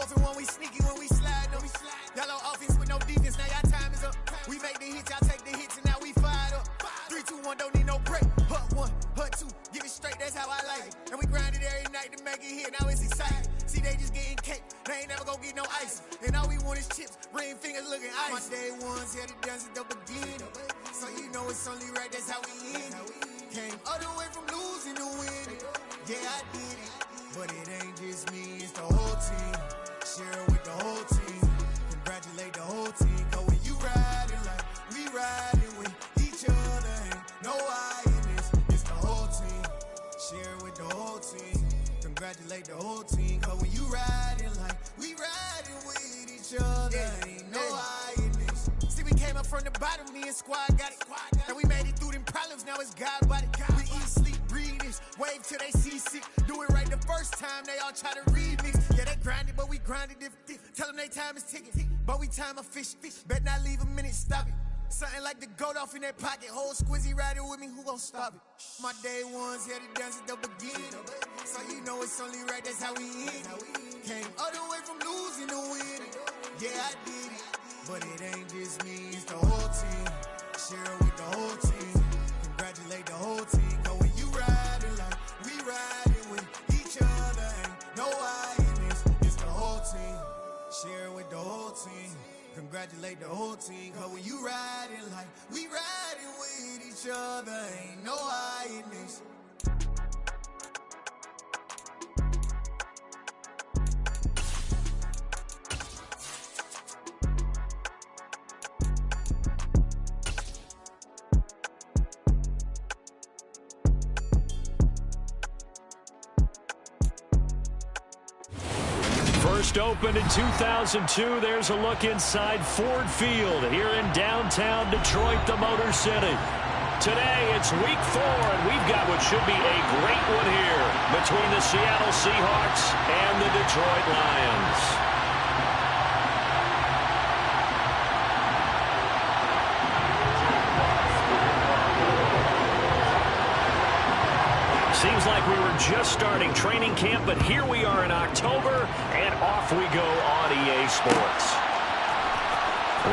Buffing when we sneaky, when we slide. No, y'all on offense with no defense, now y'all time is up. We make the hits, y'all take the hits, and now we fired up. 3, 2, 1, don't need no break. Hut 1, hut 2, give it straight, that's how I like it. And we grind it every night to make it hit, now it's exciting. See, they just getting cake, they ain't never gonna get no ice. And all we want is chips, ring fingers looking ice. My day ones had to dance at the beginning. So you know it's only right, that's how we end it. Came all the way from losing to winning. Yeah, I did it. But it ain't just me, it's the whole team. Share it with the whole team. Congratulate the whole team. Cause when you riding like we riding with each other, ain't no I in this. It's the whole team. Share it with the whole team. Congratulate the whole team. Cause when you riding like we riding with each other, ain't no I in this. See, we came up from the bottom, me and squad got it. And we made it through them problems, now it's God body. We eat, sleep, breathe this. Wave till they see sick. Do it right the first time, they all try to remix. Yeah, they grinded, but we grinded different. Tell them they time is ticking, but we time a fish. Bet not leave a minute, stop it. Something like the goat off in that pocket. Whole squizzy riding with me, who gon' stop it? My day ones had to dance at the beginning. So you know it's only right, that's how we end it. Came all the way from losing to winning. Yeah, I did it. But it ain't just me, it's the whole team. Share it with the whole team. Congratulate the whole team. Cause when you riding like we riding with each other, ain't no I in this. It's the whole team. Share it with the whole team. Congratulate the whole team. Cause when you riding like we riding with each other, ain't no I in this. First opened in 2002, there's a look inside Ford Field here in downtown Detroit, the Motor City. Today, it's week 4, and we've got what should be a great one here between the Seattle Seahawks and the Detroit Lions. Seems like we were just starting training camp, but here we are in October, and off we go on EA Sports.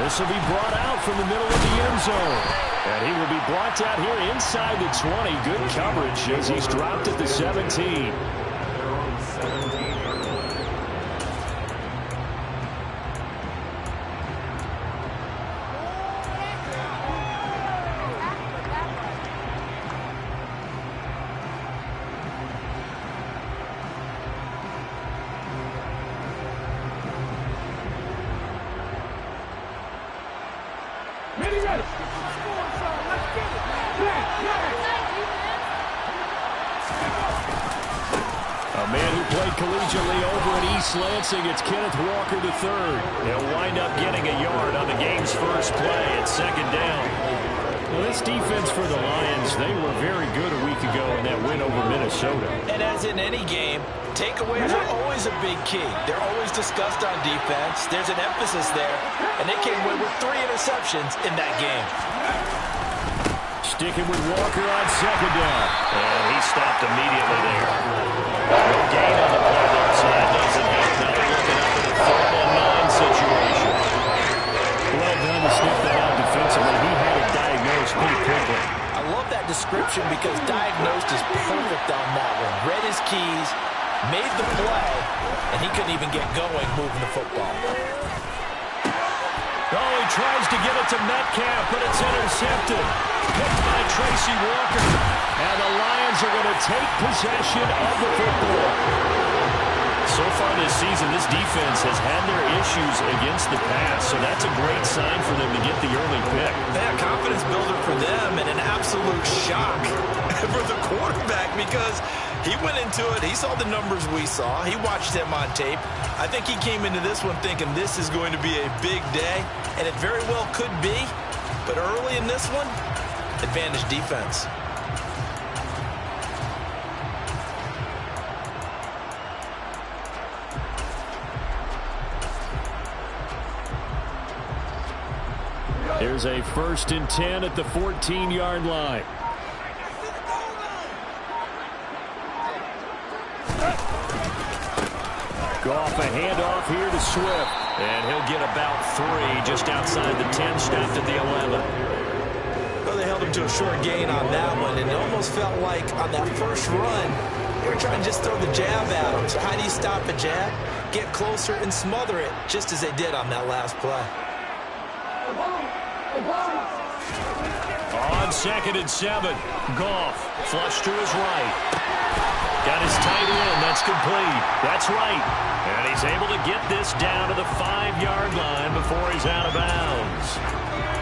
This will be brought out from the middle of the end zone. And he will be brought out here inside the 20. Good coverage as he's dropped at the 17. A man who played collegiately over at East Lansing, it's Kenneth Walker III. He'll wind up getting a yard on the game's first play at second down. Well, this defense for the Lions, they were very good a week ago in that win over Minnesota. And as in any game, takeaways are always a big key. They're always discussed on defense. There's an emphasis there, and they came away with 3 interceptions in that game. Sticking with Walker on second down. And he stopped immediately there. No gain on the play there. Side doesn't help. Now they're looking up at a 3rd and 9 situation. Well done to sniff that out defensively. He had it diagnosed pretty quickly. I love that description because diagnosed is perfect on that one. Read his keys, made the play, and he couldn't even get going moving the football. Oh, he tries to get it to Metcalf, but it's intercepted. Picked by Tracy Walker. And the Lions are going to take possession of the football. So far this season, this defense has had their issues against the pass, so that's a great sign for them to get the early pick. Yeah, confidence builder for them and an absolute shock for the quarterback because he went into it. He saw the numbers we saw. He watched them on tape. I think he came into this one thinking this is going to be a big day, and it very well could be. But early in this one, advantage defense. There's a 1st and 10 at the 14-yard line. Goff a handoff here to Swift. And he'll get about 3 just outside the 10, stopped at the 11. Well, they held him to a short gain on that one, and it almost felt like on that first run, they were trying to just throw the jab at him. So how do you stop a jab? Get closer and smother it, just as they did on that last play. On 2nd and 7, Goff flush to his right. Got his tight end. That's complete. That's right. And he's able to get this down to the 5-yard line before he's out of bounds.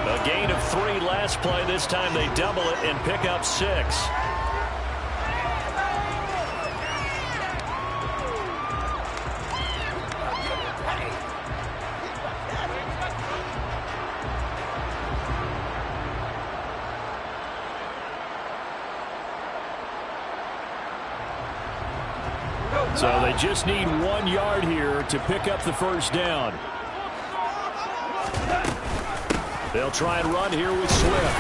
A gain of 3 last play. This time they double it and pick up 6. So they just need 1 yard here to pick up the first down. They'll try and run here with Swift.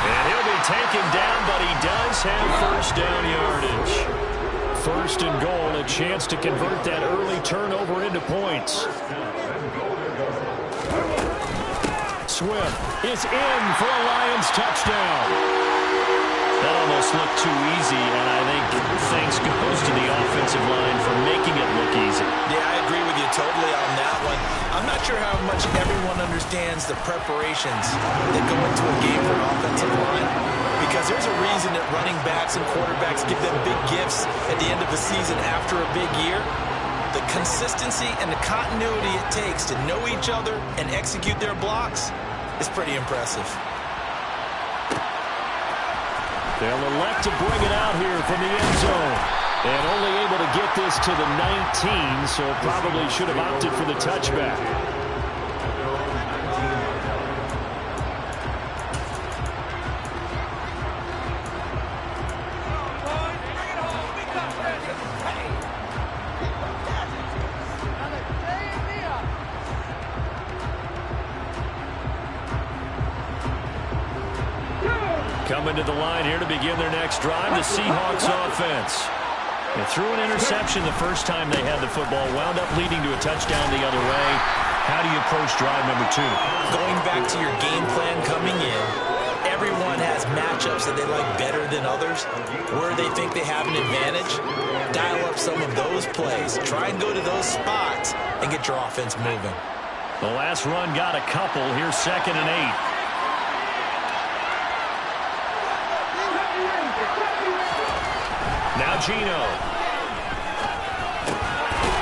And he'll be taken down, but he does have first down yardage. 1st and goal, a chance to convert that early turnover into points. Swift is in for a Lions touchdown. That almost looked too easy, and I think thanks goes to the offensive line for making it look easy. Yeah, I agree with you totally on that one. I'm not sure how much everyone understands the preparations that go into a game for an offensive line, because there's a reason that running backs and quarterbacks give them big gifts at the end of the season after a big year. The consistency and the continuity it takes to know each other and execute their blocks is pretty impressive. They'll elect to bring it out here from the end zone. And only able to get this to the 19, so probably should have opted for the touchback. Coming to the line here to begin their next drive, the Seahawks offense. They threw an interception the first time they had the football, wound up leading to a touchdown the other way. How do you approach drive number 2? Going back to your game plan coming in, everyone has matchups that they like better than others. Where they think they have an advantage, dial up some of those plays. Try and go to those spots and get your offense moving. The last run got a couple. Here's 2nd and 8. Now Geno.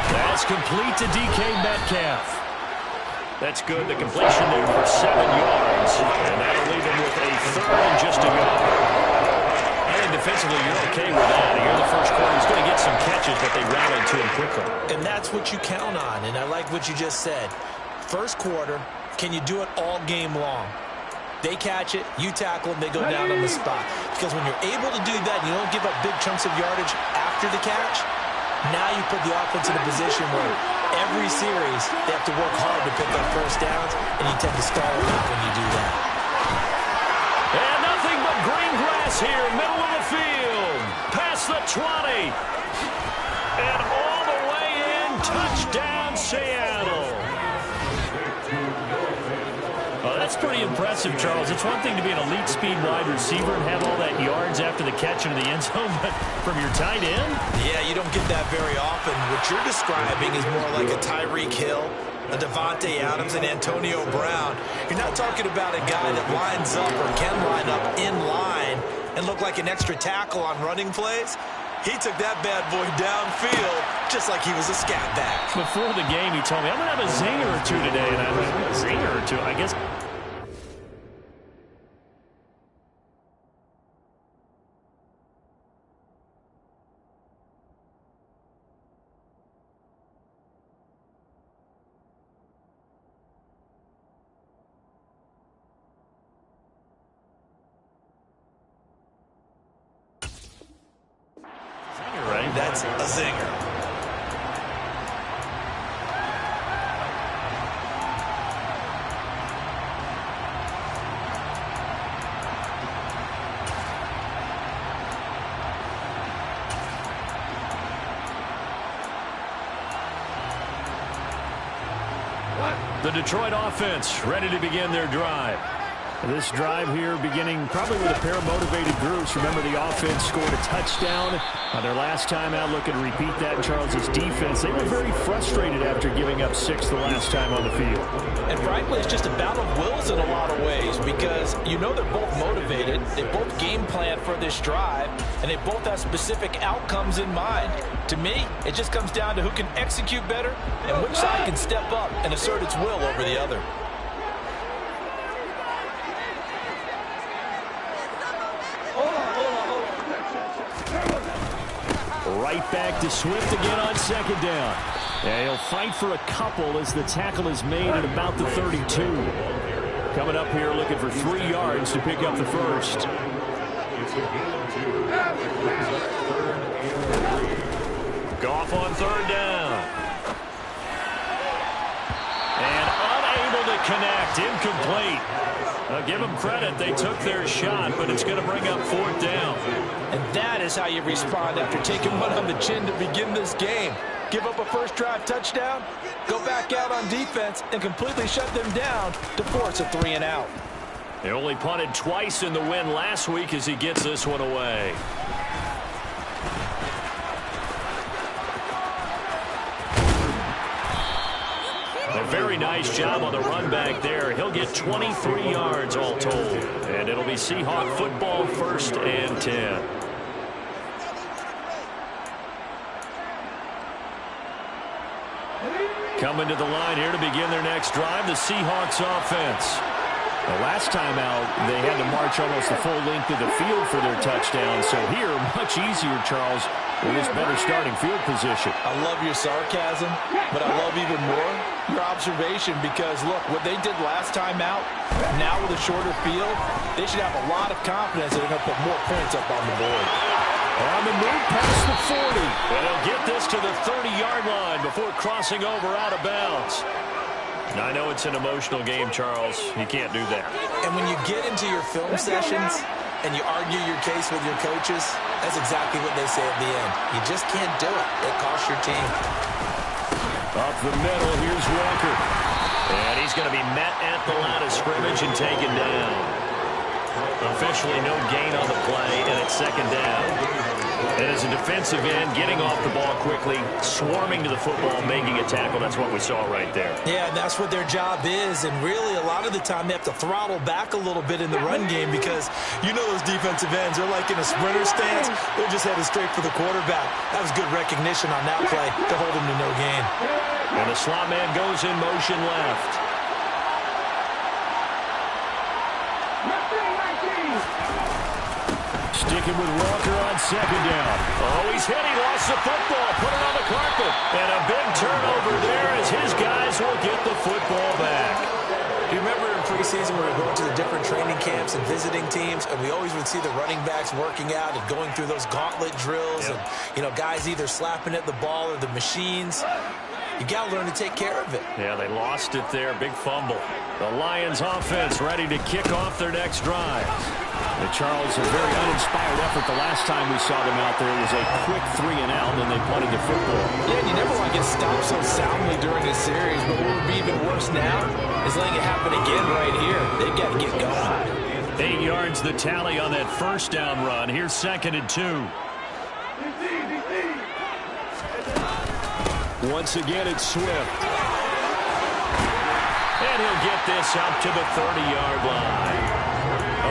That's complete to DK Metcalf. That's good. The completion there for 7 yards. And that'll leave him with a 3rd and just a yard. I think defensively you're okay with that. Here in the first quarter, he's going to get some catches, but they rallied to him quickly. And that's what you count on. And I like what you just said. First quarter, can you do it all game long? They catch it, you tackle them, they go down on the spot. Because when you're able to do that and you don't give up big chunks of yardage after the catch, now you put the offense in a position where every series they have to work hard to pick up first downs, and you tend to stall them out when you do that. And nothing but green grass here, middle of the field. Past the 20. And all the way in, touchdown Seattle. Well, that's pretty impressive, Charles. It's one thing to be an elite speed wide receiver and have all that yards after the catch into the end zone, but from your tight end? Yeah, you don't get that very often. What you're describing is more like a Tyreek Hill, a Devontae Adams, and Antonio Brown. You're not talking about a guy that lines up or can line up in line and look like an extra tackle on running plays. He took that bad boy downfield just like he was a scat back. Before the game, he told me, I'm going to have a zinger or two today. And I was like, a zinger or two? I guess. That's a zinger. The Detroit offense ready to begin their drive. This drive here beginning probably with a pair of motivated groups. Remember, the offense scored a touchdown on their last time out. Looking to repeat that in Charles' defense. They were very frustrated after giving up 6 the last time on the field. And frankly, it's just a battle of wills in a lot of ways because you know they're both motivated. They both game plan for this drive, and they both have specific outcomes in mind. To me, it just comes down to who can execute better and which side can step up and assert its will over the other. Right back to Swift again on second down. And he'll fight for a couple as the tackle is made at about the 32. Coming up here looking for 3 yards to pick up the first. Goff on third down. And unable to connect. Incomplete. I'll give them credit. They took their shot, but it's going to bring up 4th down. And that is how you respond after taking one on the chin to begin this game. Give up a first drive touchdown, go back out on defense, and completely shut them down to force a 3 and out. They only punted twice in the win last week as he gets this one away. A very nice job on the run back there. He'll get 23 yards all told. And it'll be Seahawk football, 1st and 10. Coming to the line here to begin their next drive, the Seahawks offense. The last time out, they had to march almost the full length of the field for their touchdown. So here, much easier, Charles, with this better starting field position. I love your sarcasm, but I love even more your observation because, look, what they did last time out, now with a shorter field, they should have a lot of confidence that they're going to put more points up on the board. On the move past the 40. And he'll get this to the 30-yard line before crossing over out of bounds. Now, I know it's an emotional game, Charles. You can't do that. And when you get into your film sessions and you argue your case with your coaches, that's exactly what they say at the end. You just can't do it. It costs your team. Up the middle, here's Walker. And he's going to be met at the line of scrimmage and taken down. Officially no gain on the play, and it's 2nd down. And as a defensive end, getting off the ball quickly, swarming to the football, making a tackle, that's what we saw right there. Yeah, and that's what their job is, and really a lot of the time they have to throttle back a little bit in the run game because you know those defensive ends, they're like in a sprinter stance, they're just headed straight for the quarterback. That was good recognition on that play to hold him to no gain. And the slot man goes in motion left. Sticking with Walker on second down. Oh, he's hit. He lost the football. Put it on the carpet. And a big turnover there as his guys will get the football back. Do you remember in preseason we were going to the different training camps and visiting teams, and we always would see the running backs working out and going through those gauntlet drills, and, you know, guys either slapping at the ball or the machines. You got to learn to take care of it. Yeah, they lost it there. Big fumble. The Lions offense ready to kick off their next drive. The Charles, a very uninspired effort the last time we saw them out there. It was a quick 3 and out, and then they punted the football. Yeah, and you never want to get stopped so soundly during a series, but what would be even worse now is letting it happen again right here. They've got to get going. 8 yards the tally on that first down run. Here's 2nd and 2. Once again, it's Swift. And he'll get this up to the 30-yard line.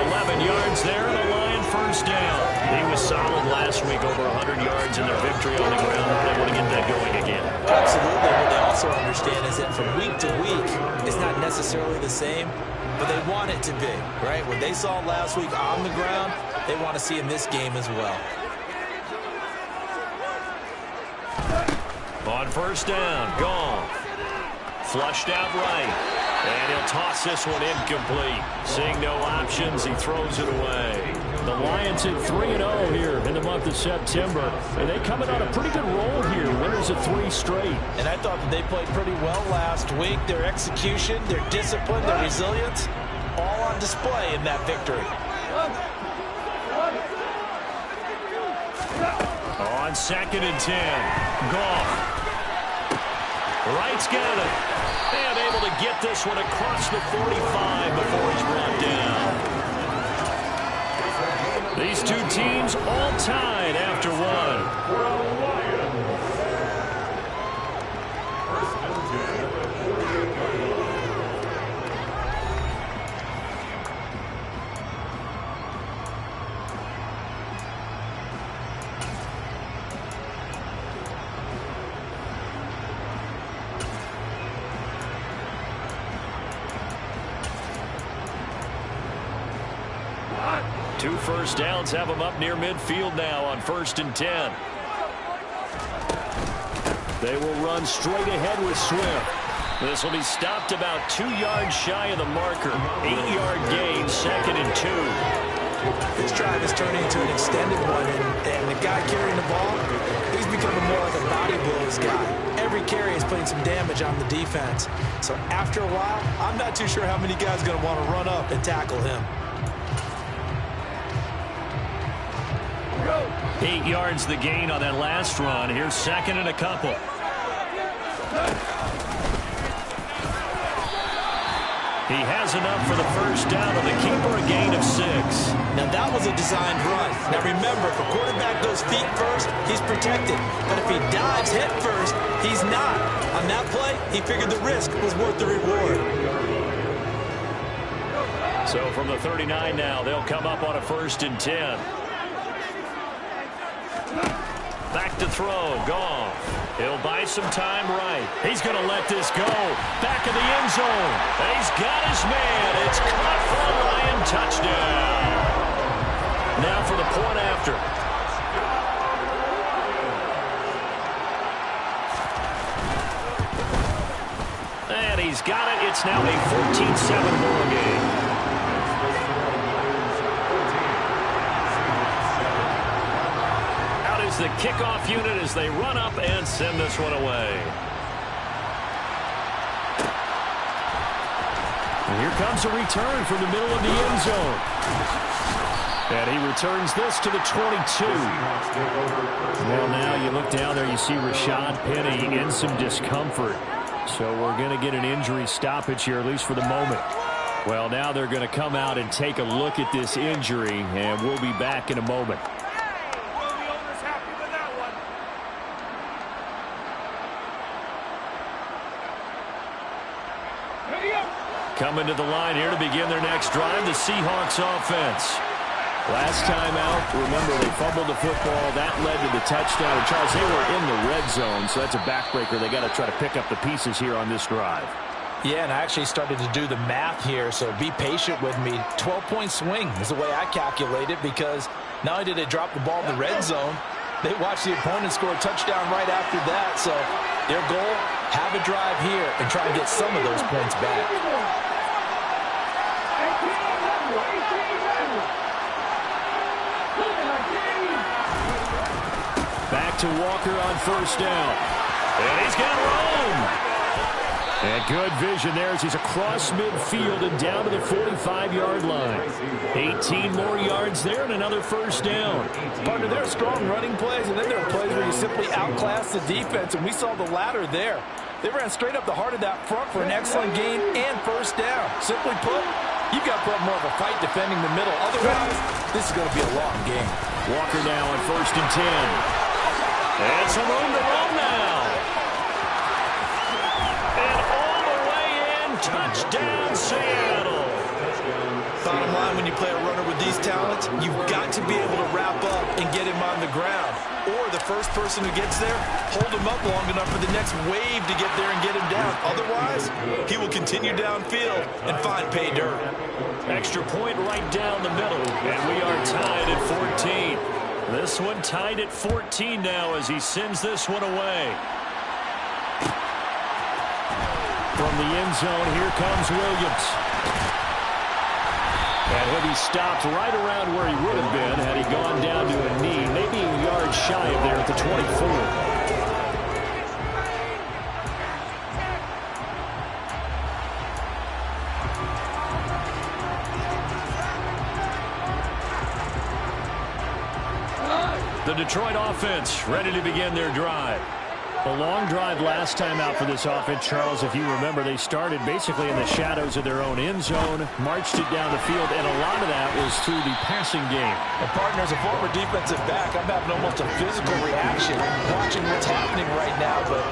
11 yards there, and a Lion first down. He was solid last week, over 100 yards in their victory on the ground. They want to get that going again. Absolutely. What they also understand is that from week to week, it's not necessarily the same, but they want it to be, right? What they saw last week on the ground, they want to see in this game as well. On first down, Goff. Flushed out right. And he'll toss this one incomplete. Seeing no options, he throws it away. The Lions at 3-0 here in the month of September. And they coming on a pretty good roll here. Winners of 3 straight. And I thought that they played pretty well last week. Their execution, their discipline, their resilience, all on display in that victory. On 2nd and 10, Goff. Wright's got it. And able to get this one across the 45 before he's brought down. These two teams all tied after one. Two first downs have them up near midfield now on 1st and 10. They will run straight ahead with Swift. This will be stopped about 2 yards shy of the marker. 8-yard gain, 2nd and 2. This drive has turned into an extended one, and the guy carrying the ball, he's becoming more like a body blows guy. Every carry is putting some damage on the defense. So after a while, I'm not too sure how many guys are going to want to run up and tackle him. 8 yards the gain on that last run. Here's 2nd and a couple. He has enough for the first down on the keeper, a gain of 6. Now that was a designed run. Now remember, if a quarterback goes feet first, he's protected. But if he dives head first, he's not. On that play, he figured the risk was worth the reward. So from the 39 now, they'll come up on a 1st and 10. Back to throw, Goff. He'll buy some time right. He's going to let this go. Back of the end zone. He's got his man. It's caught for a Lion touchdown. Now for the point after. And he's got it. It's now a 14-7 ball game. The kickoff unit as they run up and send this one away. And here comes a return from the middle of the end zone. And he returns this to the 22. Well, now you look down there, you see Rashad Penny in some discomfort. So we're going to get an injury stoppage here, at least for the moment. Well, now they're going to come out and take a look at this injury, and we'll be back in a moment. Coming to the line here to begin their next drive, the Seahawks offense. Last time out, remember, they fumbled the football. That led to the touchdown. And Charles, they were in the red zone, so that's a backbreaker. They got to try to pick up the pieces here on this drive. Yeah, and I actually started to do the math here, so be patient with me. 12-point swing is the way I calculate it, because not only did they drop the ball in the red zone, they watched the opponent score a touchdown right after that. So their goal, have a drive here and try and get some of those points back. Back to Walker on 1st down. And he's got room. And good vision there as he's across midfield and down to the 45-yard line. 18 more yards there and another 1st down. Partner, there are strong running plays, and then there are plays where you simply outclass the defense, and we saw the latter there. They ran straight up the heart of that front for an excellent gain and 1st down. Simply put, you've got to put up more of a fight defending the middle. Otherwise, this is going to be a long game. Walker now on 1st and 10. And some room to roam now. And all the way in, touchdown Seattle. Bottom line, when you play a runner with these talents, you've got to be able to wrap up and get him on the ground. Or the first person who gets there, hold him up long enough for the next wave to get there and get him down. Otherwise, he will continue downfield and find pay dirt. Extra point right down the middle, and we are tied at 14. This one tied at 14 now as he sends this one away. From the end zone, here comes Williams. And he'll be stopped right around where he would have been had he gone down to a knee, maybe a yard shy of there at the 24. The Detroit offense ready to begin their drive. A long drive last time out for this offense, Charles. If you remember, they started basically in the shadows of their own end zone, marched it down the field, and a lot of that was through the passing game. And partner, as a former defensive back, I'm having almost a physical reaction watching what's happening right now. But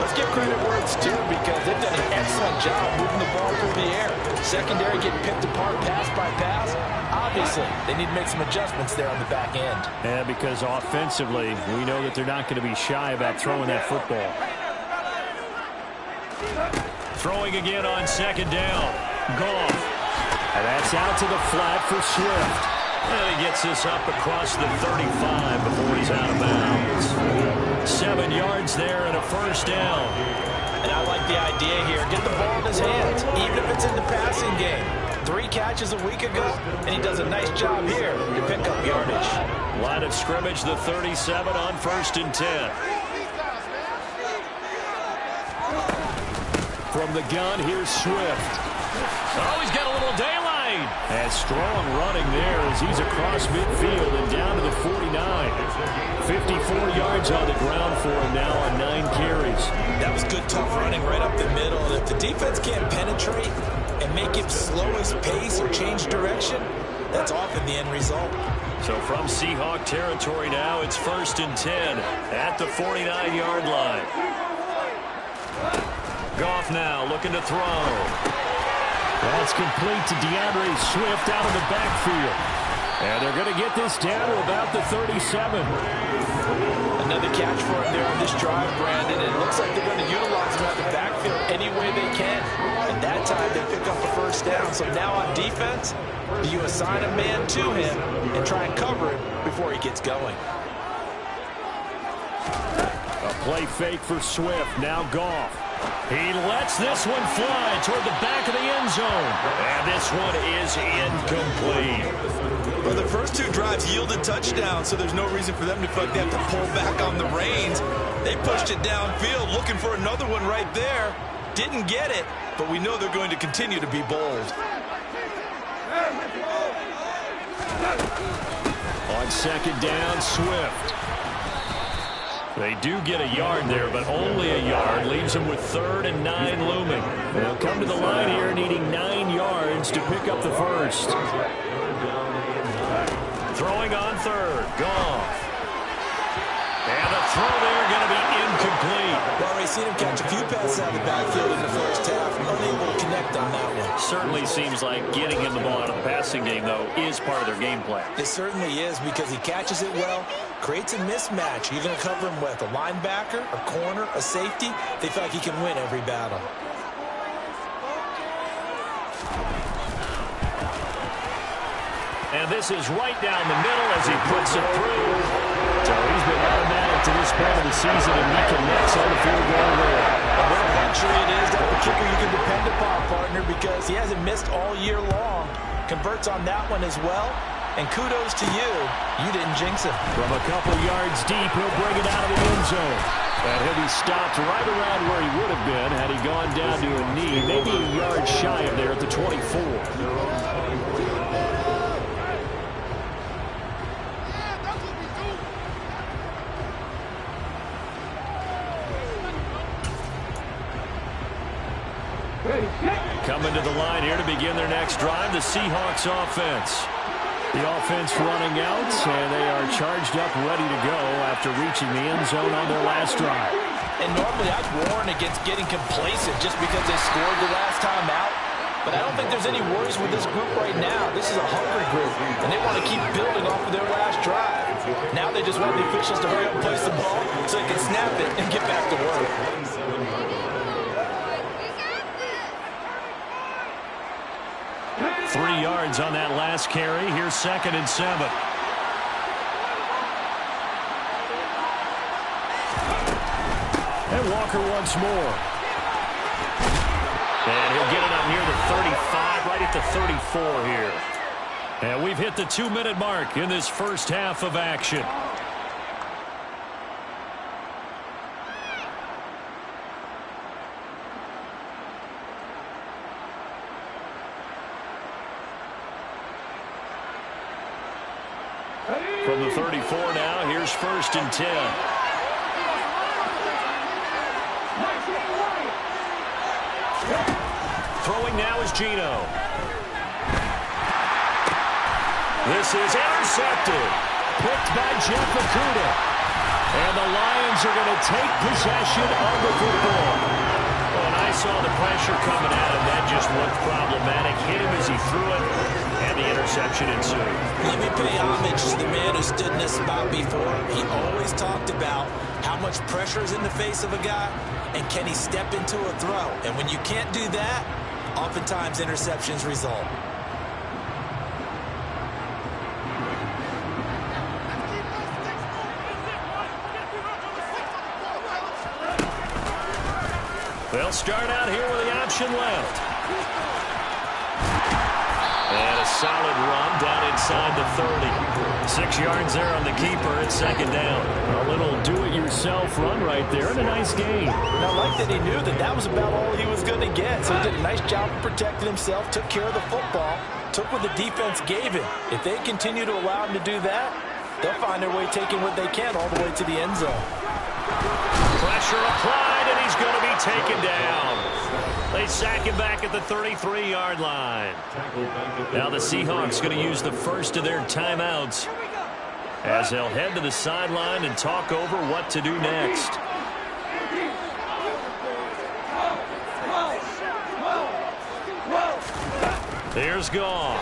let's give credit where it's due, because they've done an excellent job moving the ball through the air. Secondary getting picked apart pass by pass. Obviously, they need to make some adjustments there on the back end. Yeah, because offensively, we know that they're not going to be shy about throwing that football. Throwing again on second down. Goff. And that's out to the flat for Swift. And he gets this up across the 35 before he's out of bounds. 7 yards there and a first down. And I like the idea here. Get the ball in his hands, even if it's in the passing game. 3 catches a week ago, and he does a nice job here to pick up yardage. Line of scrimmage, the 37 on 1st and 10. From the gun, here's Swift. Oh, he's got a little daylight. And strong running there as he's across midfield and down to the 49. 54 yards on the ground for him now on 9 carries. That was good, tough running right up the middle. And if the defense can't penetrate and make him slow his pace or change direction, that's often the end result. So from Seahawk territory now, it's 1st and 10 at the 49-yard line. Goff now looking to throw. That's complete to DeAndre Swift out of the backfield. And they're going to get this down to about the 37. Another catch for him there on this drive, Brandon. And it looks like they're going to utilize him out of the backfield any way they can. And that time they pick up a first down. So now on defense, you assign a man to him and try and cover him before he gets going. A play fake for Swift. Now Goff. He lets this one fly toward the back of the end zone. And this one is incomplete. Well, the first 2 drives yielded touchdowns, so there's no reason for them to feel like they have to pull back on the reins. They pushed it downfield, looking for another one right there. Didn't get it, but we know they're going to continue to be bold. On second down, Swift. They do get a yard there, but only a yard. Leaves them with 3rd and 9 looming. They'll come to the line here needing 9 yards to pick up the first. Throwing on 3rd. Goff. And the throw there going to be incomplete. Well, we've seen him catch a few passes out of the backfield in the first half. Unable to connect on that one. Certainly seems like getting him the ball out of the passing game, though, is part of their game plan. It certainly is, because he catches it well, creates a mismatch. You're going to cover him with a linebacker, a corner, a safety. They feel like he can win every battle. And this is right down the middle as he puts it through. So he's been automatic to this point of the season, and he connects on the field goal there. And what a luxury it is to have a kicker you can depend upon, partner, because he hasn't missed all year long. Converts on that one as well. And kudos to you. You didn't jinx him. From a couple yards deep, he'll bring it out of the end zone. And he'll be stopped right around where he would have been had he gone down to a knee, maybe a yard shy of there at the 24. Coming to the line here to begin their next drive, the Seahawks offense. The offense running out, and they are charged up, ready to go after reaching the end zone on their last drive. And normally I'd warn against getting complacent just because they scored the last time out. But I don't think there's any worries with this group right now. This is a hungry group, and they want to keep building off of their last drive. Now they just want the officials to hurry up and place the ball so they can snap it and get back to work. 3 yards on that last carry. Here's 2nd and 7. And Walker once more. And he'll get it up near the 35, right at the 34 here. And we've hit the 2-minute mark in this first half of action. From the 34 now, here's 1st and 10. Throwing now is Geno. This is intercepted. Picked by Jeff Okudah. And the Lions are going to take possession of the football. Oh, and I saw the pressure coming at him. That just looked problematic. Hit him as he threw it, and the interception ensued. Let me pay homage to the man who stood in this spot before. He always talked about how much pressure is in the face of a guy, and can he step into a throw. And when you can't do that, oftentimes interceptions result. They'll start out here with the option left. And a solid run down inside the 30. 6 yards there on the keeper. It's second down. A little do-it-yourself run right there and a nice gain. And I like that he knew that that was about all he was going to get. So he did a nice job of protecting himself, took care of the football, took what the defense gave him. If they continue to allow him to do that, they'll find their way taking what they can all the way to the end zone. Pressure applied, and he's going to be taken down. They sack him back at the 33-yard line. Now the Seahawks going to use the first of their timeouts as they'll head to the sideline and talk over what to do next. Here's Goff.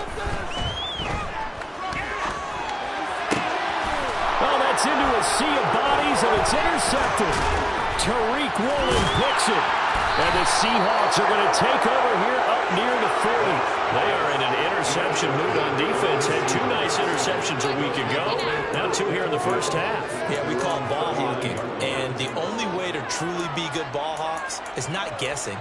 Oh, that's into a sea of bodies, and it's intercepted. Tariq Woolen picks it. And the Seahawks are going to take over here up near the 40. They are in an interception mood on defense. Had 2 nice interceptions a week ago. Now 2 here in the first half. Yeah, we call it ball hawking. And the only way to truly be good ball hawks is not guessing.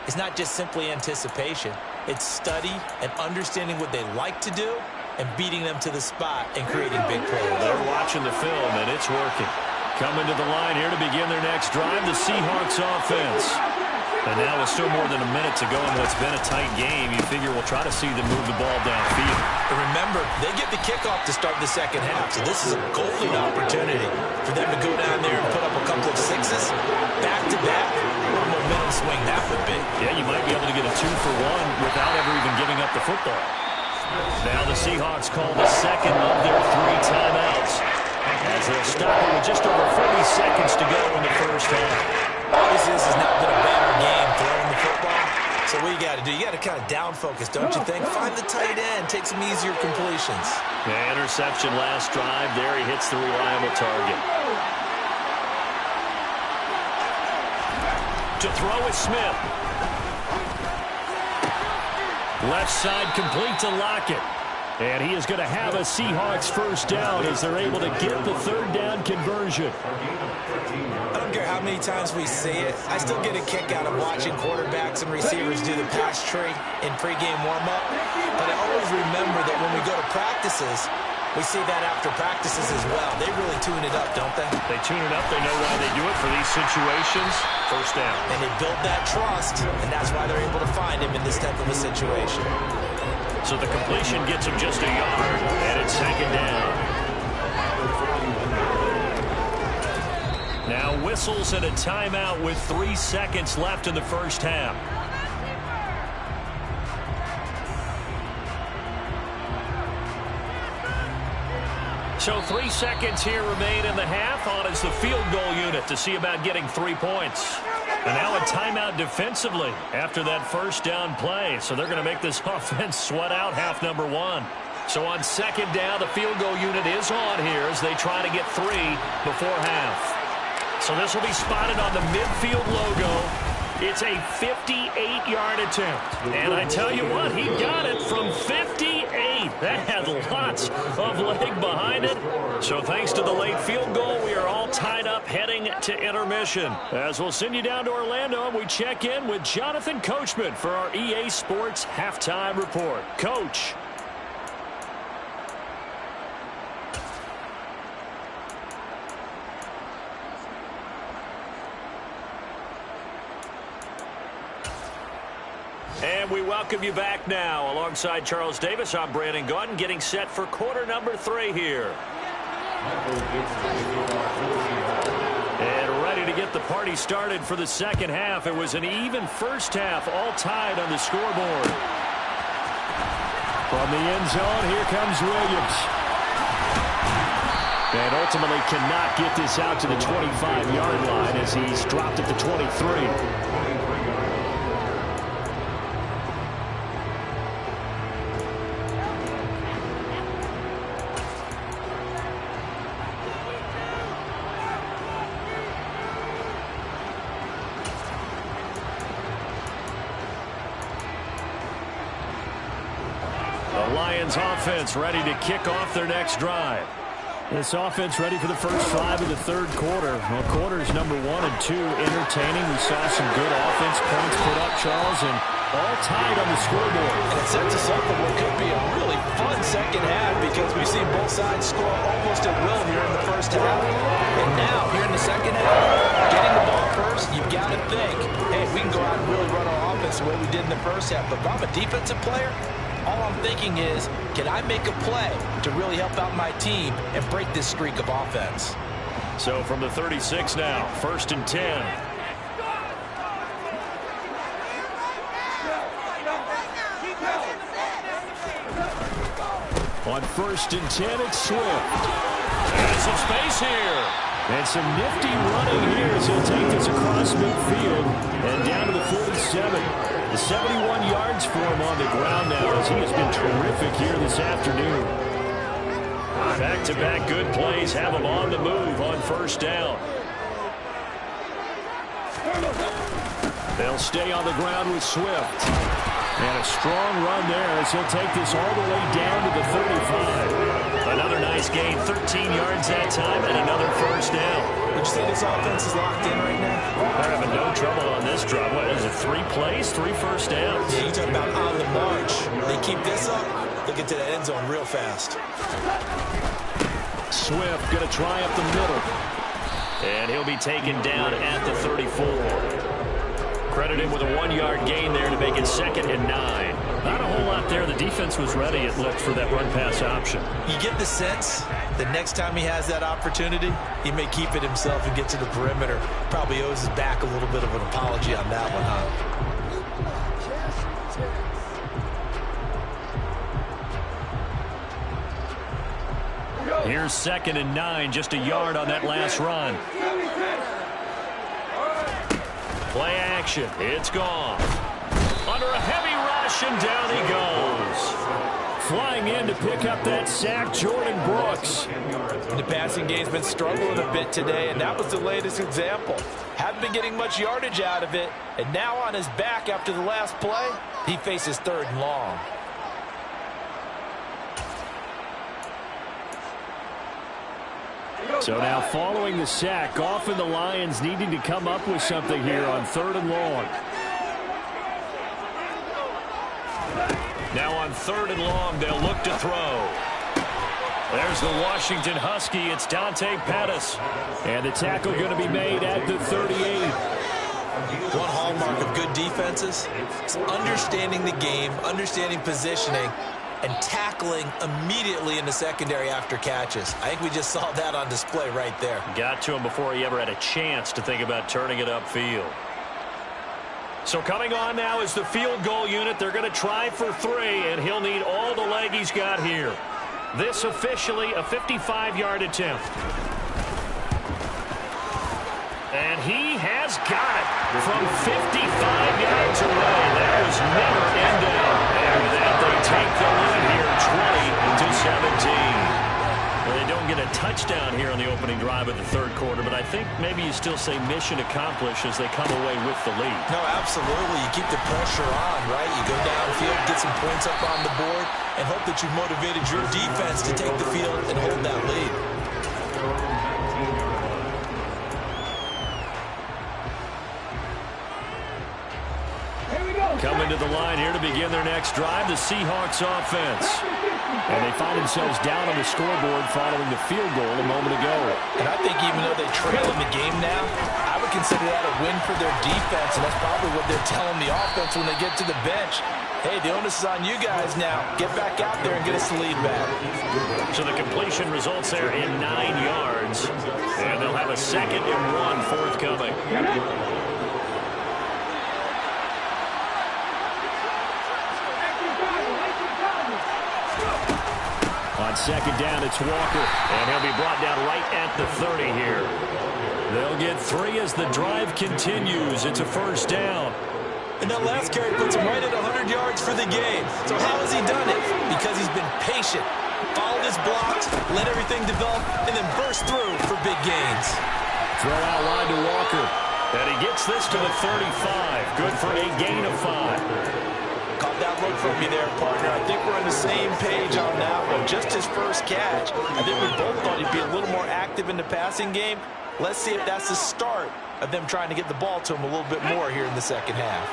It's not just simply anticipation. It's study and understanding what they like to do and beating them to the spot and creating big plays. They're watching the film, and it's working. Coming to the line here to begin their next drive, the Seahawks offense. And now with still more than a minute to go in what's been a tight game, you figure we'll try to see them move the ball downfield. And remember, they get the kickoff to start the second half, so this is a golden opportunity for them to go down there and put up a couple of sixes, back-to-back. What a momentum swing that would be. Yeah, you might be able to get a 2-for-1 without ever even giving up the football. Now the Seahawks call the second of their 3 timeouts as they'll stop it with just over 40 seconds to go in the first half. Obviously, this has not been a banner game throwing the football. So what you got to do, you got to kind of down focus, don't you think? Find the tight end, take some easier completions. Yeah, interception last drive. There he hits the reliable target. To throw is Smith. Left side complete to Lockett. And he is going to have a Seahawks first down as they're able to get the 3rd down conversion. I don't care how many times we see it. I still get a kick out of watching quarterbacks and receivers do the pass tree in pregame warm-up. But I always remember that when we go to practices, we see that after practices as well. They really tune it up, don't they? They tune it up. They know why they do it for these situations. First down. And they build that trust, and that's why they're able to find him in this type of a situation. So the completion gets him just a yard, and it's second down. Now whistles and a timeout with 3 seconds left in the first half. So 3 seconds here remain in the half. On is the field goal unit to see about getting 3 points. And now a timeout defensively after that first down play. So they're going to make this offense sweat out half number 1. So on second down, the field goal unit is on here as they try to get 3 before half. So this will be spotted on the midfield logo. It's a 58-yard attempt. And I tell you what, he got it from 58. That had lots of leg behind it. So thanks to the late field goal, we are all tied up heading to intermission. As we'll send you down to Orlando, and we check in with Jonathan Coachman for our EA Sports Halftime Report. Coach. And we welcome you back now. Alongside Charles Davis, I'm Brandon Gaudin, getting set for quarter number 3 here. And ready to to get the party started for the second half. It was an even first half, all tied on the scoreboard. From the end zone, here comes Williams. And ultimately cannot get this out to the 25-yard line as he's dropped at the 23. Lions offense ready to kick off their next drive. This offense ready for the first drive of the third quarter. Well, quarters number 1 and 2 entertaining. We saw some good offense points put up, Charles, and all tied on the scoreboard. And it sets us up for what could be a really fun second half because we've seen both sides score almost at will here in the first half. And now, here in the second half, getting the ball first, you've got to think, hey, we can go out and really run our offense the way we did in the first half. But if I'm a defensive player, all I'm thinking is, can I make a play to really help out my team and break this streak of offense? So from the 36 now, 1st and 10. On 1st and 10, it's Swift. There's some space here. And some nifty running here as he'll take this across midfield and down to the 47. The 71 yards for him on the ground now as he has been terrific here this afternoon. Back-to-back good plays have him on the move on 1st down. They'll stay on the ground with Swift. And a strong run there as he'll take this all the way down to the 35. Another nice gain, 13 yards that time, and another 1st down. Would you say this offense is locked in right now? They're having no trouble on this drive. What is it, 3 plays, 3 first downs? Yeah, you talk about on the march. They keep this up, they'll get to the end zone real fast. Swift going to try up the middle. And he'll be taken down at the 34. Credit him with a 1-yard gain there to make it 2nd and 9. Not a whole lot there. The defense was ready, it looked, for that run-pass option. You get the sense that next time he has that opportunity, he may keep it himself and get to the perimeter. Probably owes his back a little bit of an apology on that one, huh? Here's 2nd and 9, just a yard on that last run. Play action. It's gone. Under a heavy rush, and down he goes. Flying in to pick up that sack, Jordan Brooks. The passing game's been struggling a bit today, and that was the latest example. Haven't been getting much yardage out of it, and now on his back after the last play, he faces 3rd and long. So now following the sack, often the Lions needing to come up with something here on 3rd and long. Now on 3rd and long, they'll look to throw. There's the Washington Husky. It's Dante Pettis. And the tackle going to be made at the 38. One hallmark of good defenses is understanding the game, understanding positioning, and tackling immediately in the secondary after catches. I think we just saw that on display right there. Got to him before he ever had a chance to think about turning it upfield. So coming on now is the field goal unit. They're going to try for 3, and he'll need all the leg he's got here. This officially a 55-yard attempt. And he has got it from 55 yards away. That was never ended. And that they take the lead here 20-17. Well, they don't get a touchdown here on the opening drive of the 3rd quarter, but I think maybe you still say mission accomplished as they come away with the lead. No, absolutely. You keep the pressure on, right? You go downfield, get some points up on the board, and hope that you've motivated your defense to take the field and hold that lead. Coming to the line here to begin their next drive, the Seahawks offense. And they find themselves down on the scoreboard following the field goal a moment ago. And I think even though they trail in the game now, I would consider that a win for their defense, and that's probably what they're telling the offense when they get to the bench. Hey, the onus is on you guys now. Get back out there and get us the lead back. So the completion results there in 9 yards, and they'll have a 2nd and 1 forthcoming. On 2nd down, it's Walker, and he'll be brought down right at the 30 here. They'll get 3 as the drive continues. It's a 1st down. And that last carry puts him right at 100 yards for the game. So how has he done it? Because he's been patient, followed his blocks, let everything develop, and then burst through for big gains. Throw out line to Walker. And he gets this to the 35. Good for a gain of 5. Caught that look from me there, partner. I think we're on the same page on that one. Just his first catch. I think we both thought he'd be a little more active in the passing game. Let's see if that's the start of them trying to get the ball to him a little bit more here in the second half.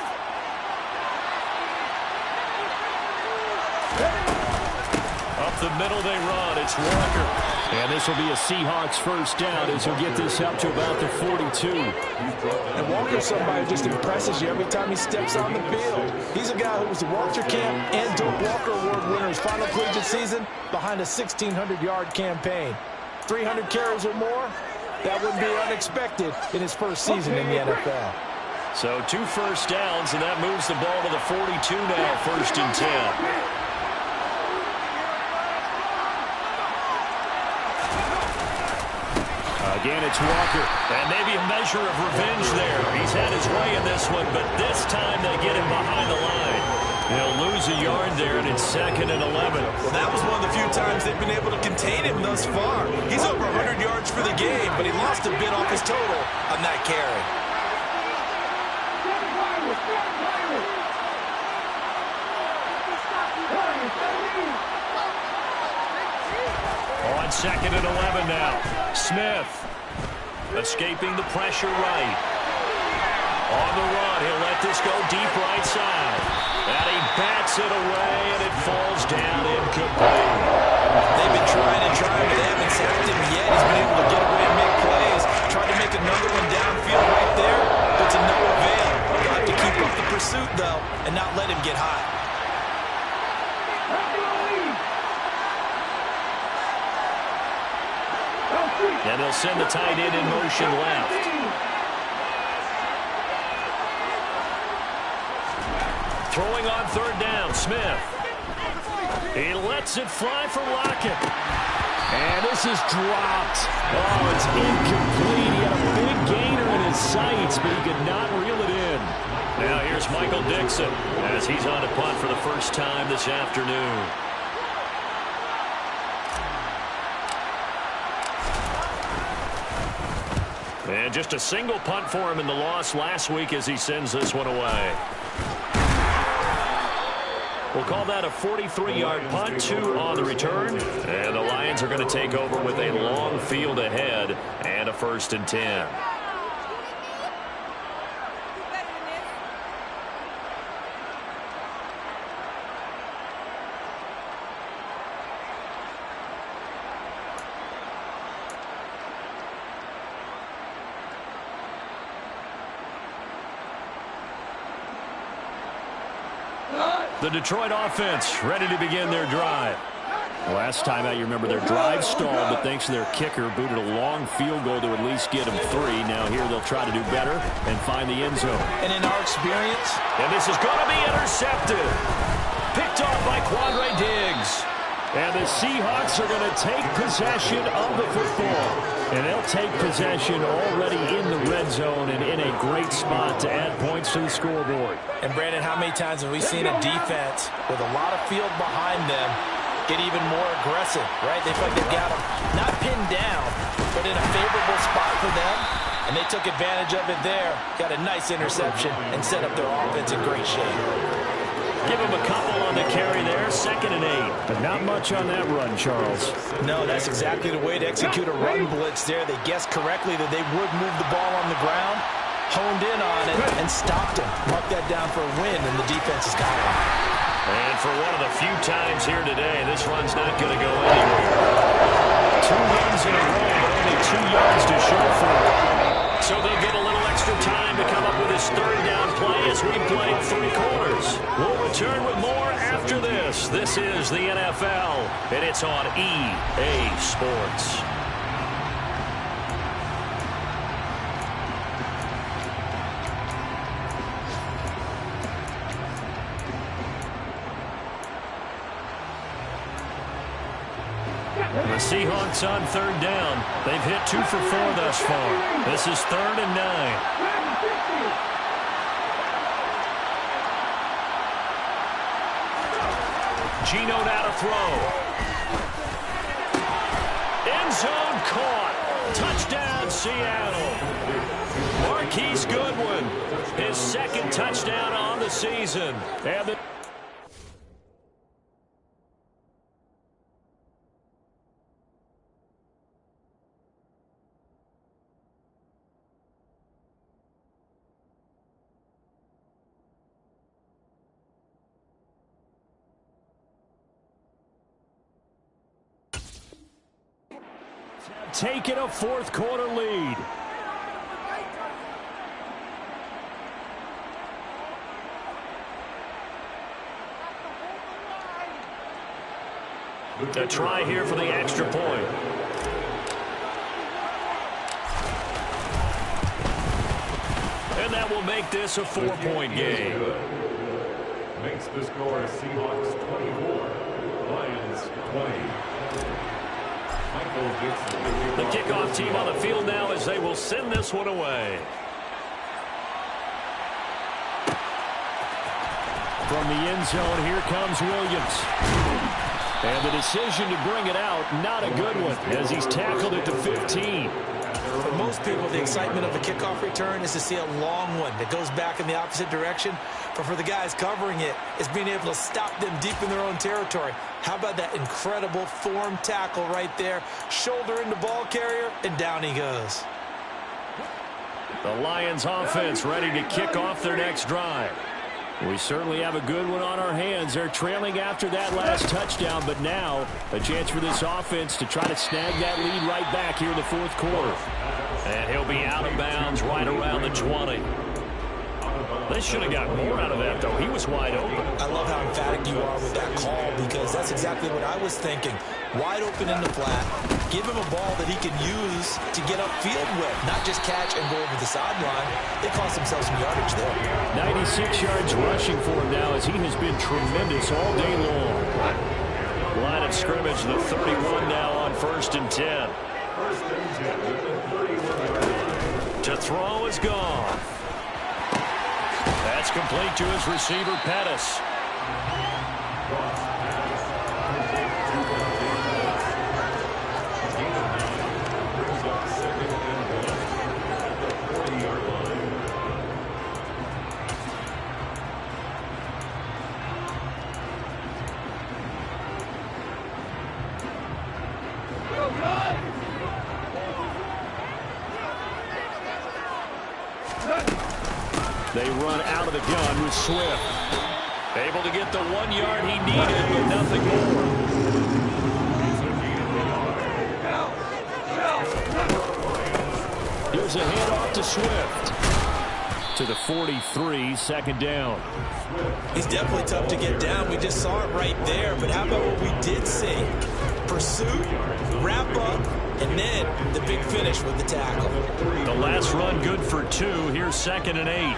Up the middle they run. It's Walker. And this will be a Seahawks 1st down as he'll get this up to about the 42. And Walker's somebody who just impresses you every time he steps on the field. He's a guy who was the Walter Camp and Doak Walker Award winner his final collegiate season behind a 1,600-yard campaign. 300 carries or more, that wouldn't be unexpected in his first season in the NFL. So 2 1st downs, and that moves the ball to the 42 now, 1st and 10. Again, it's Walker, and maybe a measure of revenge there. He's had his way in this one, but this time they get him behind the line. They'll lose a yard there, and it's 2nd and 11. Well, that was one of the few times they've been able to contain him thus far. He's over 100 yards for the game, but he lost a bit off his total on that carry. On 2nd and 11 now. Smith escaping the pressure right. On the run, he'll let this go deep right side. And he bats it away, and it falls down incomplete. They've been trying and trying, but they haven't sacked him yet. He's been able to get away and make plays. Tried to make another one downfield right there, but to no avail. They'll have to keep up the pursuit, though, and not let him get hot. And they'll send the tight end in motion left. Throwing on 3rd down, Smith. He lets it fly for Lockett. And this is dropped. Oh, it's incomplete. He had a big gainer in his sights, but he could not reel it in. Now here's Michael Dixon as he's on a punt for the first time this afternoon. And just a single punt for him in the loss last week as he sends this one away. We'll call that a 43-yard punt, 2 on the return. And the Lions are going to take over with a long field ahead and a 1st and 10. The Detroit offense ready to begin their drive. Last time out, you remember their drive stalled, but thanks to their kicker, booted a long field goal to at least get them 3. Now here they'll try to do better and find the end zone. And in our experience, and this is going to be intercepted. Picked off by Quandre Diggs. And the Seahawks are going to take possession of the football. And they'll take possession already in the red zone and in a great spot to add points to the scoreboard. And, Brandon, how many times have we seen a defense with a lot of field behind them get even more aggressive, right? They feel like they've got them not pinned down, but in a favorable spot for them. And they took advantage of it there. Got a nice interception and set up their offense in great shape. Give him a couple on the carry there, 2nd and 8. But not much on that run, Charles. No, that's exactly the way to execute a run blitz there. They guessed correctly that they would move the ball on the ground, honed in on it, and stopped him. Mark that down for a win, and the defense has got him. And for one of the few times here today, this run's not going to go anywhere. 2 runs in a row, but only 2 yards to show for it. So they'll get a little extra time to come up with this third down play as we play 3 quarters. We'll return with more after this. This is the NFL, and it's on EA Sports. The Seahawks on third down. They've hit 2 for 4 thus far. This is 3rd and 9. Geno now to throw. End zone caught. Touchdown, Seattle. Marquise Goodwin, his 2nd touchdown on the season. And the taking a 4th quarter lead. A try here for the extra point. And that will make this a 4-point game. Makes the score Seahawks 24, Lions 20. The kickoff team on the field now as they will send this one away. From the end zone, here comes Williams. And the decision to bring it out, not a good one, as he's tackled it to 15. For most people, the excitement of a kickoff return is to see a long one that goes back in the opposite direction. But for the guys covering it, it's being able to stop them deep in their own territory. How about that incredible form tackle right there? Shoulder into ball carrier, and down he goes. The Lions offense ready to kick off their next drive. We certainly have a good one on our hands. They're trailing after that last touchdown, but now a chance for this offense to try to snag that lead right back here in the 4th quarter. And he'll be out of bounds right around the 20. They should have got more out of that, though. He was wide open. I love how emphatic you are with that call, because that's exactly what I was thinking. Wide open in the flat. Give him a ball that he can use to get upfield with, not just catch and go over the sideline. They cost themselves some yardage there. 96 yards rushing for him now, as he has been tremendous all day long. Line of scrimmage, the 31 now on 1st and 10. To throw is gone. That's complete to his receiver, Pettis. They run out of the gun with Swift. Able to get the 1 yard he needed, but nothing more. Here's a handoff to Swift. To the 43, 2nd down. He's definitely tough to get down. We just saw it right there. But how about what we did see? Pursuit, wrap up, and then the big finish with the tackle. The last run good for 2. Here's 2nd and 8.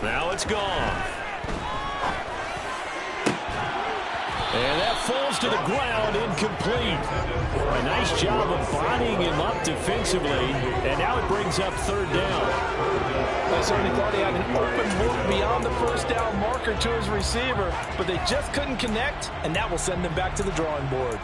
Now it's gone. And that falls to the ground, incomplete. A nice job of bodying him up defensively, and now it brings up 3rd down. I certainly thought he had an open look beyond the 1st down marker to his receiver, but they just couldn't connect, and that will send them back to the drawing board.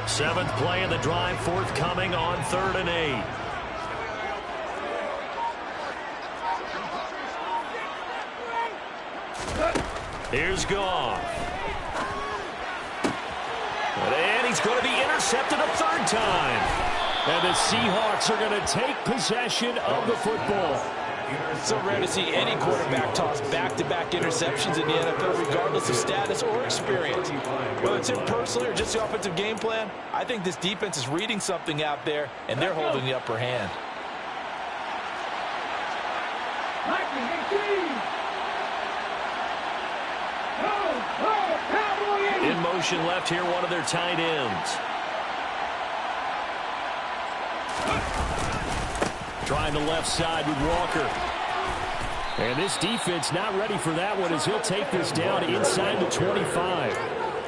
Seventh play of the drive forthcoming on 3rd and 8. Here's Goff. And he's going to be intercepted a third time. And the Seahawks are going to take possession of the football. So rare to see any quarterback toss back-to-back interceptions in the NFL, regardless of status or experience. Whether it's him personally or just the offensive game plan, I think this defense is reading something out there, and they're holding the upper hand. In motion left here, one of their tight ends. Trying the left side with Walker. And this defense not ready for that one as he'll take this down inside the 25.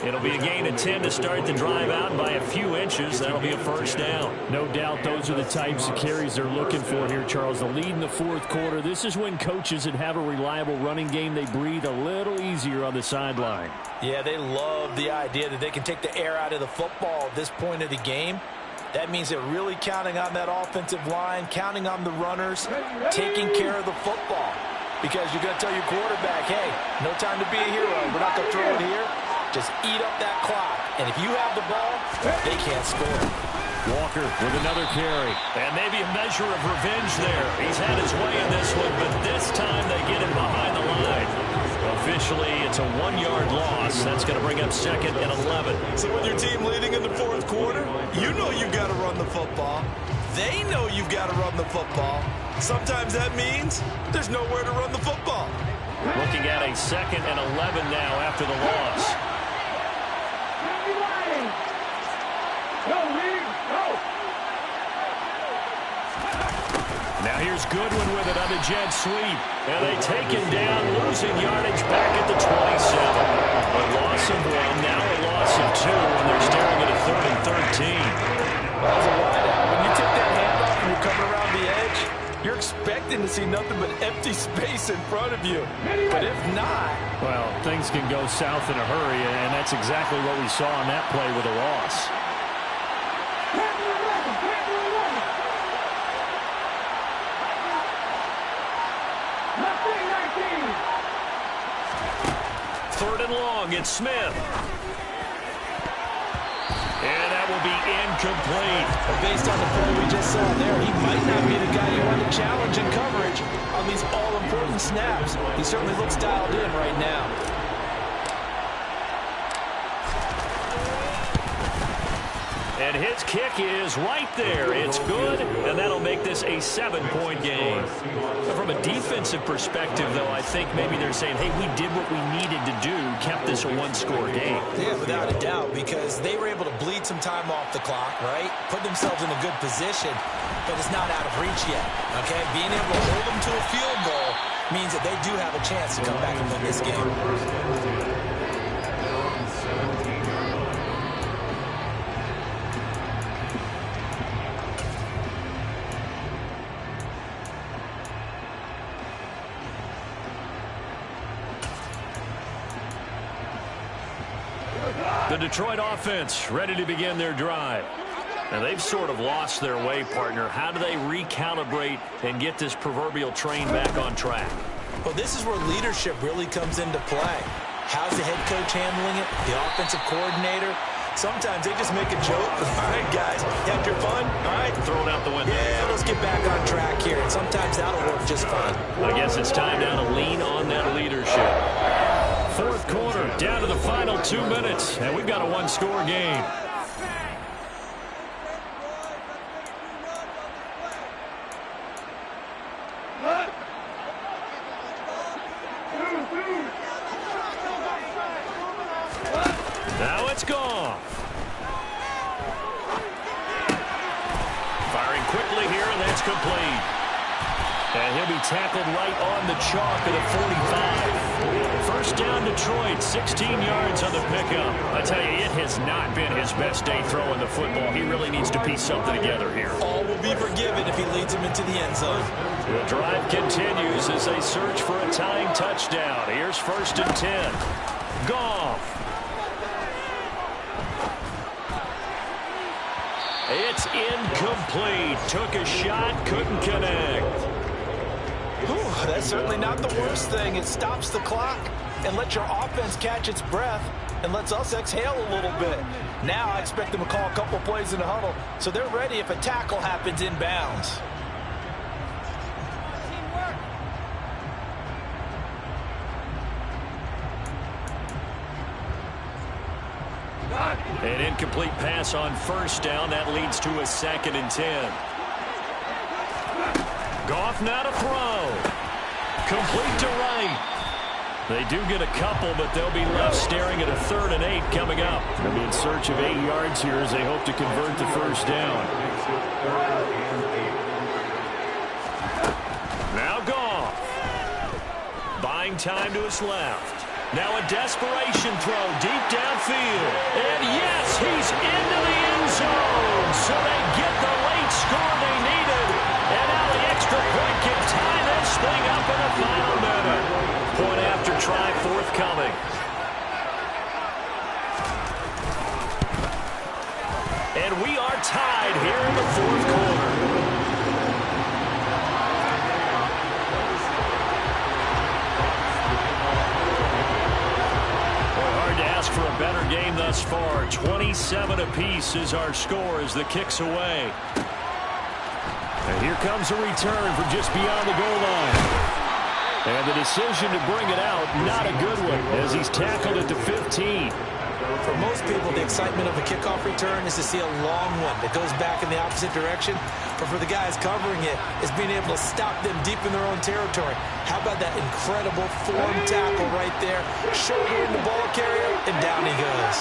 It'll be a gain of 10 to start the drive out by a few inches. That'll be a first down. No doubt those are the types of carries they're looking for here, Charles. The lead in the fourth quarter. This is when coaches that have a reliable running game, they breathe a little easier on the sideline. Yeah, they love the idea that they can take the air out of the football at this point of the game. That means they're really counting on that offensive line, counting on the runners, taking care of the football. Because you're going to tell your quarterback, hey, no time to be a hero. We're not going to throw it here. Just eat up that clock. And if you have the ball, they can't score. Walker with another carry. And maybe a measure of revenge there. He's had his way in this one, but this time they get him behind the line. Officially, it's a 1-yard loss. That's going to bring up second and 11. So with your team leading in the fourth quarter, you know you've got to run the football. They know you've got to run the football. Sometimes that means there's nowhere to run the football. Looking at a second and 11 now after the loss. Now here's Goodwin with it on the jet sweep. And they take him down, losing yardage back at the 27. A loss of 1, now a loss of 2, and they're staring at a 3rd and 13. Well, as a wideout, when you take that handoff and you're coming around the edge, you're expecting to see nothing but empty space in front of you. But if not... Well, things can go south in a hurry, and that's exactly what we saw on that play with a loss. Third and long, it's Smith. And that will be incomplete. Based on the play we just saw there, he might not be the guy you want to challenge in coverage on these all-important snaps. He certainly looks dialed in right now. And his kick is right there. It's good, and that'll make this a 7-point game. From a defensive perspective, though, I think maybe they're saying, hey, we did what we needed to do, kept this a 1-score game. Yeah, without a doubt, because they were able to bleed some time off the clock, right? Put themselves in a good position, but it's not out of reach yet, okay? Being able to hold them to a field goal means that they do have a chance to come back and win this game. The Detroit offense ready to begin their drive. Now, they've sort of lost their way, partner. How do they recalibrate and get this proverbial train back on track? Well, this is where leadership really comes into play. How's the head coach handling it? The offensive coordinator? Sometimes they just make a joke. All right, guys, you had your fun? All right. Throw it out the window. Yeah, let's get back on track here. And sometimes that'll work just fine. I guess it's time now to lean on that leadership. Fourth quarter, down to the final 2 minutes, and we've got a 1-score game. Now it's gone. Firing quickly here, and that's complete. And he'll be tackled right on the chalk at the 45. First down, Detroit, 16 yards on the pickup. I tell you, it has not been his best day throwing the football. He really needs to piece something together here. All will be forgiven if he leads him into the end zone. The drive continues as they search for a tying touchdown. Here's 1st and 10. Goff. It's incomplete. Took a shot, couldn't connect. Whew, that's certainly not the worst thing. It stops the clock. and let your offense catch its breath and lets us exhale a little bit. Now I expect them to call a couple plays in the huddle so they're ready if a tackle happens inbounds. An incomplete pass on first down. That leads to a 2nd and 10. Goff now to throw. Complete to right. They do get a couple, but they'll be left staring at a 3rd and 8 coming up. They'll be in search of 8 yards here as they hope to convert the first down. Now Goff. Buying time to his left. Now a desperation throw deep downfield. And yes, he's into the end zone. So they get the late score they needed. And now the extra point can tie this thing up in the final minute. Point after try forthcoming. And we are tied here in the 4th quarter. For a better game thus far. 27 apiece is our score as the kick's away. And here comes a return from just beyond the goal line. And the decision to bring it out, not a good one, as he's tackled at the 15. For most people, the excitement of a kickoff return is to see a long one that goes back in the opposite direction. But for the guys covering it, is being able to stop them deep in their own territory. How about that incredible form tackle right there? Shoulder in the ball carrier, and down he goes.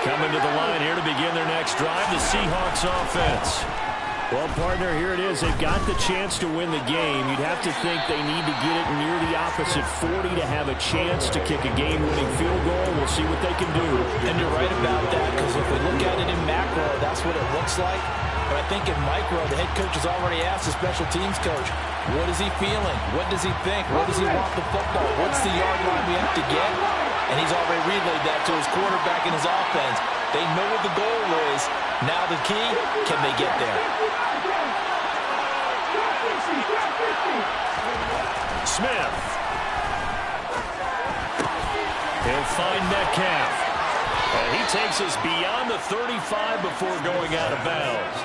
Coming to the line here to begin their next drive, the Seahawks offense. Well, partner, here it is. They've got the chance to win the game. You'd have to think they need to get it near the opposite 40 to have a chance to kick a game-winning field goal. We'll see what they can do. And you're right about that, because if we look at it in macro, that's what it looks like. But I think in micro, the head coach has already asked the special teams coach, what is he feeling? What does he think? Where does he want the football? What's the yard line we have to get? And he's already relayed that to his quarterback and his offense. They know what the goal is. Now the key, can they get there? Smith. He'll find Metcalf. And he takes us beyond the 35 before going out of bounds.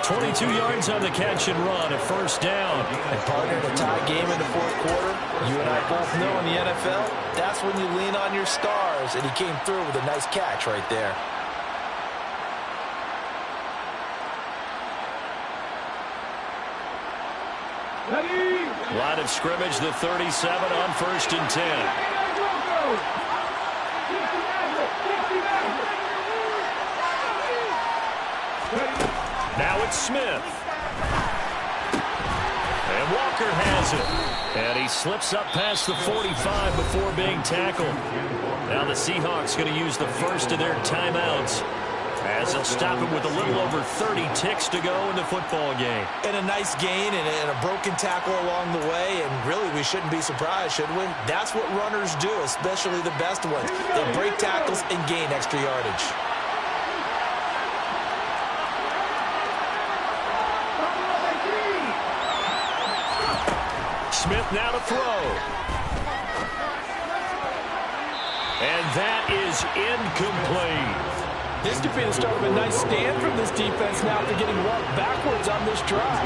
22 yards on the catch and run, a first down. And partner, in a tie game in the 4th quarter, you and I both know in the NFL, that's when you lean on your stars. And he came through with a nice catch right there. Line of scrimmage, the 37 on 1st and 10. Now it's Smith. And Walker has it. And he slips up past the 45 before being tackled. Now the Seahawks going to use the first of their timeouts, as they'll stop it with a little over 30 ticks to go in the football game. And a nice gain and a broken tackle along the way, and really we shouldn't be surprised, should we? That's what runners do, especially the best ones. They break tackles and gain extra yardage. Smith now to throw. And that is incomplete. This could be the start of a nice stand from this defense now after getting walked backwards on this drive.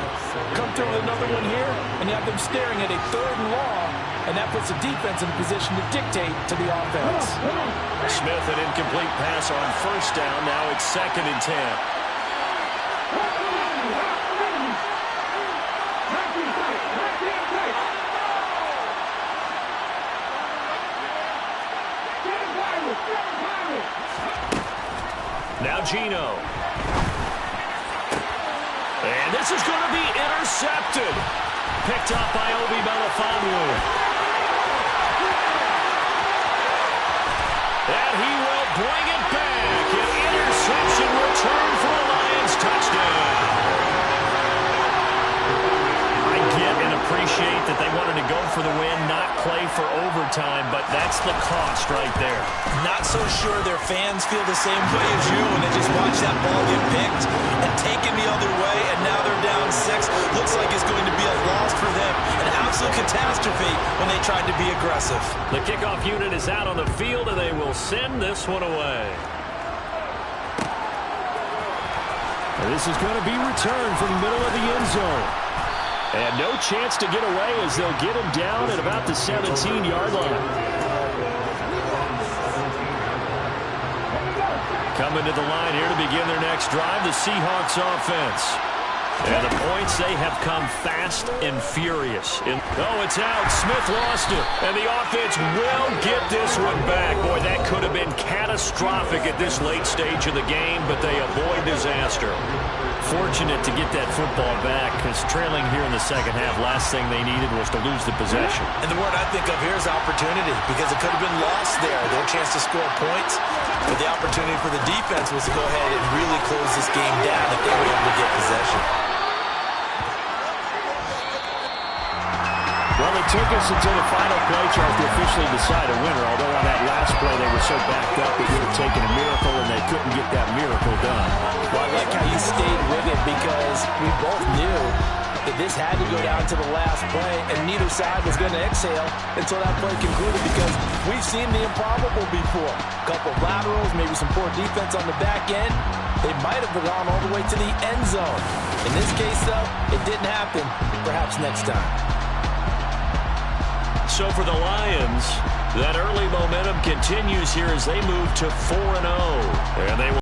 Come through with another one here, and you have them staring at a 3rd and long, and that puts the defense in a position to dictate to the offense. Smith, an incomplete pass on first down. Now it's 2nd and 10. Now Geno. And this is going to be intercepted. Picked up by Obi Melifonwu. And he will bring it back. An interception return for a Lions touchdown. I get and appreciate that they wanted to go for the win, not play for overtime, but that's the cost right there. Not so sure their fans feel the same way as you when they just watch that ball get picked and taken the other way, and now they're down 6. Looks like it's going to be a loss for them. An absolute catastrophe when they tried to be aggressive. The kickoff unit is out on the field, and they will send this one away. This is going to be returned from the middle of the end zone. And no chance to get away as they'll get him down at about the 17-yard line. Coming to the line here to begin their next drive, the Seahawks offense. And the points, they have come fast and furious. Oh, it's out. Smith lost it. And the offense will get this one back. Boy, that could have been catastrophic at this late stage of the game, but they avoid disaster. Fortunate to get that football back, because trailing here in the second half, last thing they needed was to lose the possession. And the word I think of here is opportunity, because it could have been lost there. Their chance to score points, but the opportunity for the defense was to go ahead and really close this game down if they were able to get possession. Well, it took us until the final play chart to officially decide a winner, although on that last play they were so backed up it would have taken a miracle, and they couldn't get that miracle done. Well, I like how you stayed with it, because we both knew that this had to go down to the last play, and neither side was going to exhale until that play concluded, because we've seen the improbable before. A couple of laterals, maybe some poor defense on the back end. They might have gone all the way to the end zone. In this case, though, it didn't happen. Perhaps next time. So for the Lions, that early momentum continues here as they move to 4-0. And they will